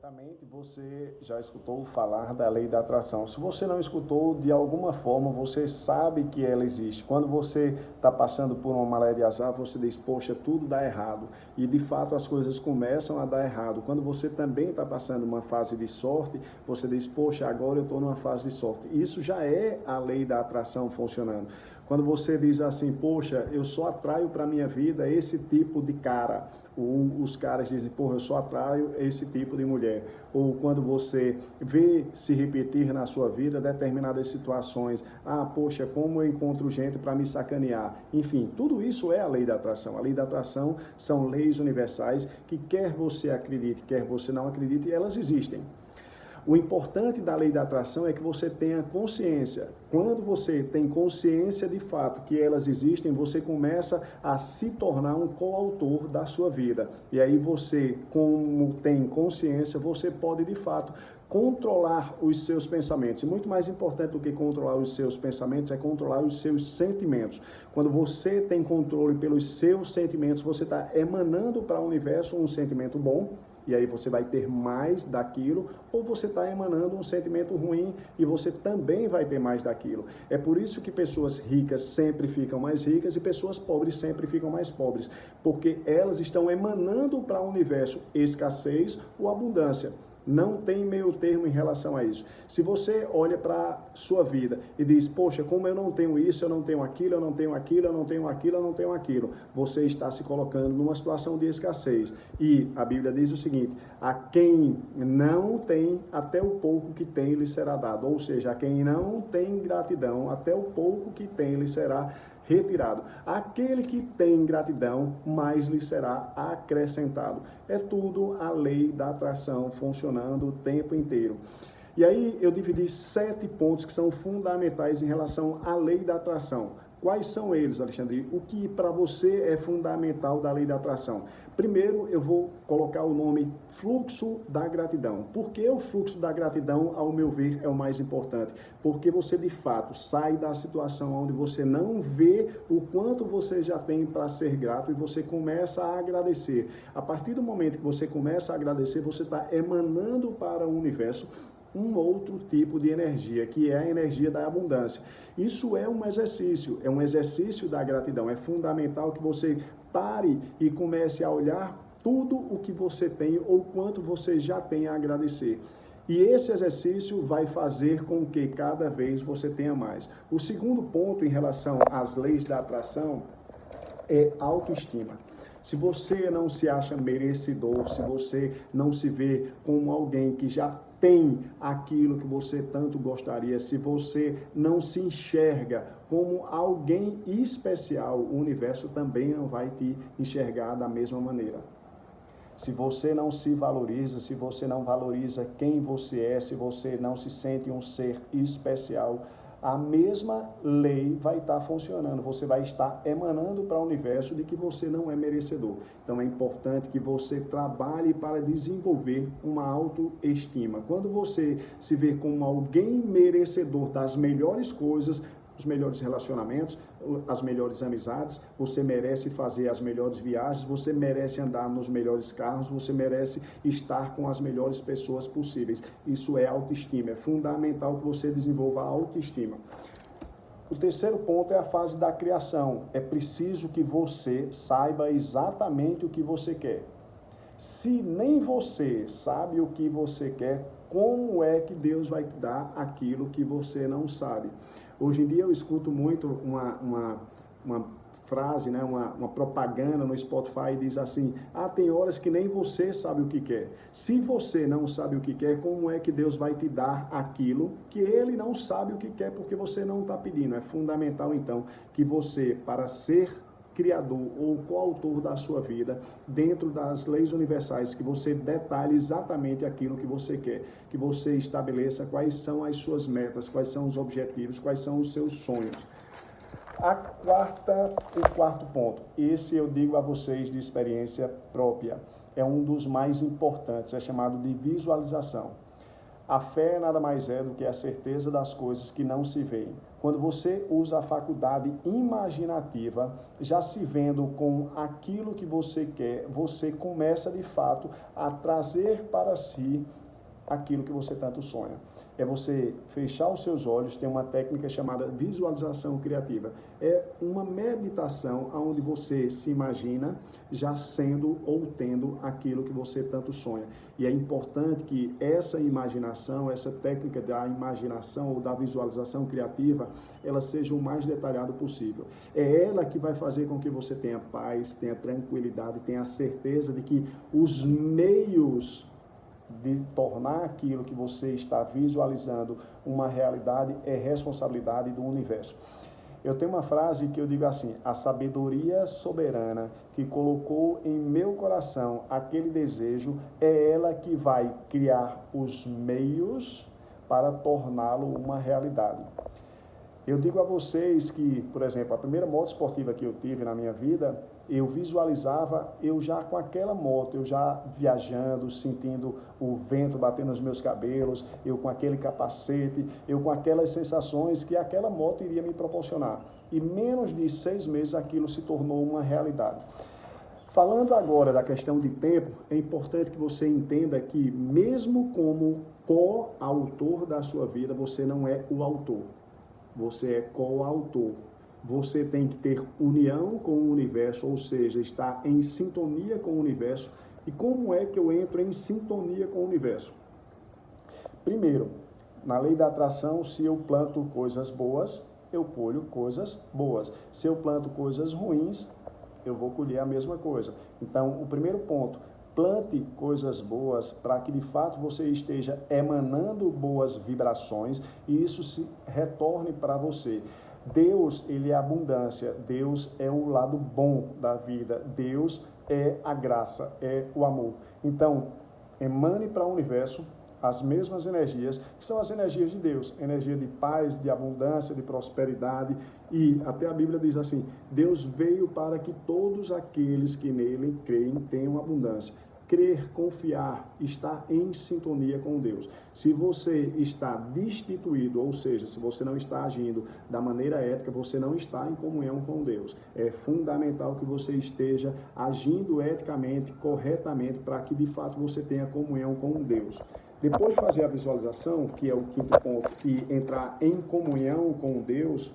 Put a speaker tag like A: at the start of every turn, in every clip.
A: Certamente você já escutou falar da lei da atração. Se você não escutou, de alguma forma você sabe que ela existe. Quando você está passando por uma maré de azar, você diz, poxa, tudo dá errado. E de fato as coisas começam a dar errado. Quando você também está passando uma fase de sorte, você diz, poxa, agora eu estou numa fase de sorte. Isso já é a lei da atração funcionando. Quando você diz assim, poxa, eu só atraio para a minha vida esse tipo de cara. Ou os caras dizem, porra, eu só atraio esse tipo de mulher. Ou quando você vê se repetir na sua vida determinadas situações. Ah, poxa, como eu encontro gente para me sacanear. Enfim, tudo isso é a lei da atração. A lei da atração são leis universais que quer você acredite, quer você não acredite, elas existem. O importante da lei da atração é que você tenha consciência. Quando você tem consciência de fato que elas existem, você começa a se tornar um coautor da sua vida. E aí você, como tem consciência, você pode de fato controlar os seus pensamentos. E muito mais importante do que controlar os seus pensamentos é controlar os seus sentimentos. Quando você tem controle pelos seus sentimentos, você está emanando para o universo um sentimento bom, e aí você vai ter mais daquilo, ou você está emanando um sentimento ruim e você também vai ter mais daquilo. É por isso que pessoas ricas sempre ficam mais ricas e pessoas pobres sempre ficam mais pobres, porque elas estão emanando para o universo escassez ou abundância. Não tem meio termo em relação a isso. Se você olha para a sua vida e diz, poxa, como eu não tenho isso, eu não tenho aquilo, eu não tenho aquilo, eu não tenho aquilo, eu não tenho aquilo, você está se colocando numa situação de escassez. E a Bíblia diz o seguinte, a quem não tem, até o pouco que tem lhe será dado. Ou seja, a quem não tem gratidão, até o pouco que tem lhe será retirado. Aquele que tem gratidão, mais lhe será acrescentado. É tudo a lei da atração funcionando o tempo inteiro. E aí eu dividi 7 pontos que são fundamentais em relação à lei da atração. Quais são eles, Alexandre? O que para você é fundamental da lei da atração? Primeiro, eu vou colocar o nome fluxo da gratidão. Por que o fluxo da gratidão, ao meu ver, é o mais importante? Porque você, de fato, sai da situação onde você não vê o quanto você já tem para ser grato e você começa a agradecer. A partir do momento que você começa a agradecer, você está emanando para o universo um outro tipo de energia, que é a energia da abundância. Isso é um exercício da gratidão. É fundamental que você pare e comece a olhar tudo o que você tem ou quanto você já tem a agradecer. E esse exercício vai fazer com que cada vez você tenha mais. O segundo ponto em relação às leis da atração é autoestima. Se você não se acha merecedor, se você não se vê como alguém que já tem aquilo que você tanto gostaria, se você não se enxerga como alguém especial, o universo também não vai te enxergar da mesma maneira. Se você não se valoriza, se você não valoriza quem você é, se você não se sente um ser especial, a mesma lei vai estar funcionando. Você vai estar emanando para o universo de que você não é merecedor. Então é importante que você trabalhe para desenvolver uma autoestima. Quando você se vê como alguém merecedor das melhores coisas, os melhores relacionamentos, as melhores amizades, você merece fazer as melhores viagens, você merece andar nos melhores carros, você merece estar com as melhores pessoas possíveis. Isso é autoestima, é fundamental que você desenvolva a autoestima. O terceiro ponto é a fase da criação. É preciso que você saiba exatamente o que você quer. Se nem você sabe o que você quer, como é que Deus vai te dar aquilo que você não sabe? Hoje em dia eu escuto muito uma frase, né, uma propaganda no Spotify, diz assim, tem horas que nem você sabe o que quer. Se você não sabe o que quer, como é que Deus vai te dar aquilo que Ele não sabe o que quer porque você não está pedindo? É fundamental, então, que você, para ser criador ou coautor da sua vida, dentro das leis universais, que você detalhe exatamente aquilo que você quer, que você estabeleça quais são as suas metas, quais são os objetivos, quais são os seus sonhos. O quarto ponto, esse eu digo a vocês de experiência própria, é um dos mais importantes, é chamado de visualização. A fé nada mais é do que a certeza das coisas que não se veem. Quando você usa a faculdade imaginativa, já se vendo com aquilo que você quer, você começa de fato a trazer para si aquilo que você tanto sonha. É você fechar os seus olhos, tem uma técnica chamada visualização criativa. É uma meditação onde você se imagina já sendo ou tendo aquilo que você tanto sonha. E é importante que essa imaginação, essa técnica da imaginação ou da visualização criativa, ela seja o mais detalhado possível. É ela que vai fazer com que você tenha paz, tenha tranquilidade, tenha a certeza de que os meios de tornar aquilo que você está visualizando uma realidade é responsabilidade do universo. Eu tenho uma frase que eu digo assim: a sabedoria soberana que colocou em meu coração aquele desejo é ela que vai criar os meios para torná-lo uma realidade. Eu digo a vocês que, por exemplo, a primeira moto esportiva que eu tive na minha vida, eu visualizava, eu já com aquela moto, eu já viajando, sentindo o vento batendo nos meus cabelos, eu com aquele capacete, eu com aquelas sensações que aquela moto iria me proporcionar. E menos de 6 meses aquilo se tornou uma realidade. Falando agora da questão de tempo, é importante que você entenda que mesmo como coautor da sua vida, você não é o autor. Você é coautor. Você tem que ter união com o universo, ou seja, estar em sintonia com o universo. E como é que eu entro em sintonia com o universo? Primeiro, na lei da atração, se eu planto coisas boas, eu colho coisas boas. Se eu planto coisas ruins, eu vou colher a mesma coisa. Então, o primeiro ponto, plante coisas boas para que de fato você esteja emanando boas vibrações e isso se retorne para você. Deus, ele é abundância, Deus é o lado bom da vida, Deus é a graça, é o amor. Então, emane para o universo as mesmas energias, que são as energias de Deus, energia de paz, de abundância, de prosperidade, e até a Bíblia diz assim: Deus veio para que todos aqueles que nele creem tenham abundância. Crer, confiar, estar em sintonia com Deus. Se você está destituído, ou seja, se você não está agindo da maneira ética, você não está em comunhão com Deus. É fundamental que você esteja agindo eticamente, corretamente, para que de fato você tenha comunhão com Deus. Depois de fazer a visualização, que é o quinto ponto, e entrar em comunhão com Deus,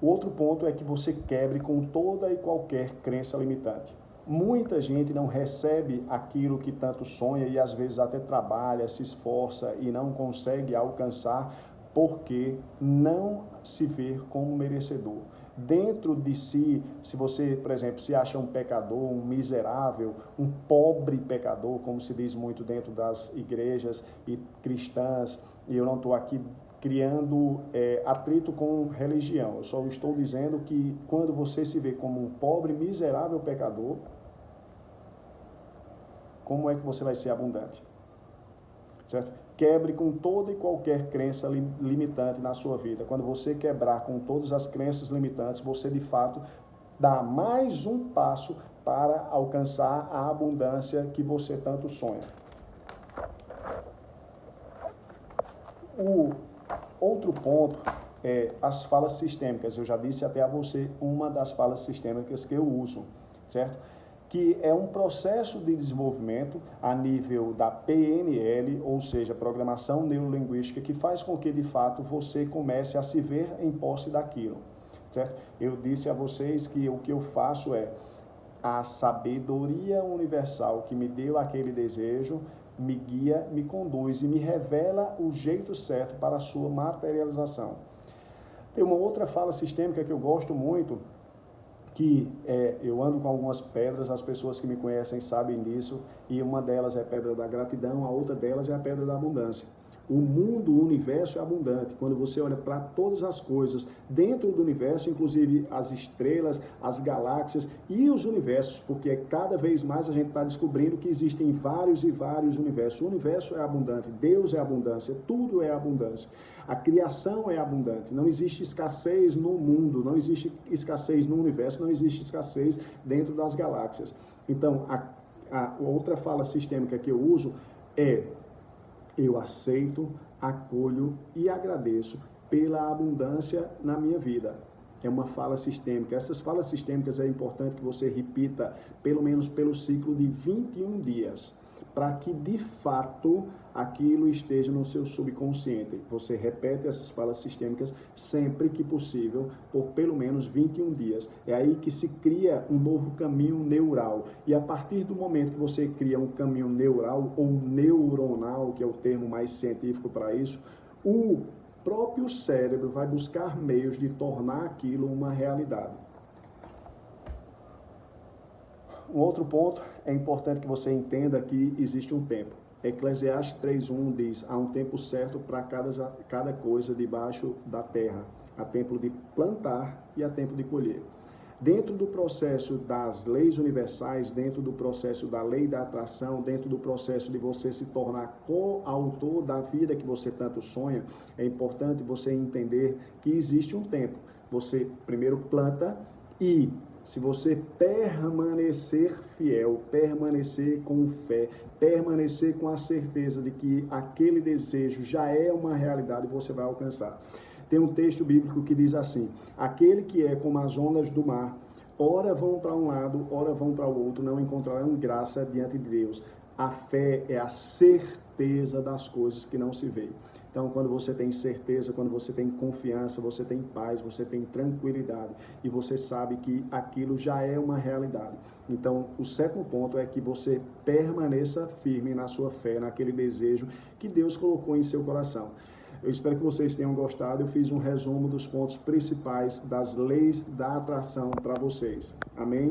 A: o outro ponto é que você quebre com toda e qualquer crença limitante. Muita gente não recebe aquilo que tanto sonha e às vezes até trabalha, se esforça e não consegue alcançar porque não se vê como merecedor. Dentro de si, se você, por exemplo, se acha um pecador, um miserável, um pobre pecador, como se diz muito dentro das igrejas e cristãs, e eu não estou aqui criando atrito com religião, eu só estou dizendo que quando você se vê como um pobre, miserável pecador, como é que você vai ser abundante? Certo? Quebre com toda e qualquer crença limitante na sua vida. Quando você quebrar com todas as crenças limitantes, você de fato dá mais um passo para alcançar a abundância que você tanto sonha. O outro ponto é as falas sistêmicas. Eu já disse até a você uma das falas sistêmicas que eu uso, certo? Que é um processo de desenvolvimento a nível da PNL, ou seja, Programação Neurolinguística, que faz com que, de fato, você comece a se ver em posse daquilo, certo? Eu disse a vocês que o que eu faço é a sabedoria universal que me deu aquele desejo, me guia, me conduz e me revela o jeito certo para a sua materialização. Tem uma outra fala sistêmica que eu gosto muito, que eu ando com algumas pedras, as pessoas que me conhecem sabem disso, e uma delas é a pedra da gratidão, a outra delas é a pedra da abundância. O mundo, o universo é abundante. Quando você olha para todas as coisas dentro do universo, inclusive as estrelas, as galáxias e os universos, porque cada vez mais a gente está descobrindo que existem vários e vários universos. O universo é abundante, Deus é abundância, tudo é abundância. A criação é abundante, não existe escassez no mundo, não existe escassez no universo, não existe escassez dentro das galáxias. Então, a outra fala sistêmica que eu uso é eu aceito, acolho e agradeço pela abundância na minha vida. É uma fala sistêmica. Essas falas sistêmicas é importante que você repita pelo menos pelo ciclo de 21 dias, para que de fato aquilo esteja no seu subconsciente. Você repete essas falas sistêmicas sempre que possível, por pelo menos 21 dias. É aí que se cria um novo caminho neural. E a partir do momento que você cria um caminho neural ou neuronal, que é o termo mais científico para isso, o próprio cérebro vai buscar meios de tornar aquilo uma realidade. Um outro ponto, é importante que você entenda que existe um tempo. Eclesiastes 3:1 diz, há um tempo certo para cada coisa debaixo da terra. Há tempo de plantar e há tempo de colher. Dentro do processo das leis universais, dentro do processo da lei da atração, dentro do processo de você se tornar coautor da vida que você tanto sonha, é importante você entender que existe um tempo. Você primeiro planta e, se você permanecer fiel, permanecer com fé, permanecer com a certeza de que aquele desejo já é uma realidade, você vai alcançar. Tem um texto bíblico que diz assim, aquele que é como as ondas do mar, ora vão para um lado, ora vão para o outro, não encontrarão graça diante de Deus. A fé é a certeza das coisas que não se vê. Então, quando você tem certeza, quando você tem confiança, você tem paz, você tem tranquilidade e você sabe que aquilo já é uma realidade. Então, o sétimo ponto é que você permaneça firme na sua fé, naquele desejo que Deus colocou em seu coração. Eu espero que vocês tenham gostado. Eu fiz um resumo dos pontos principais das leis da atração para vocês. Amém?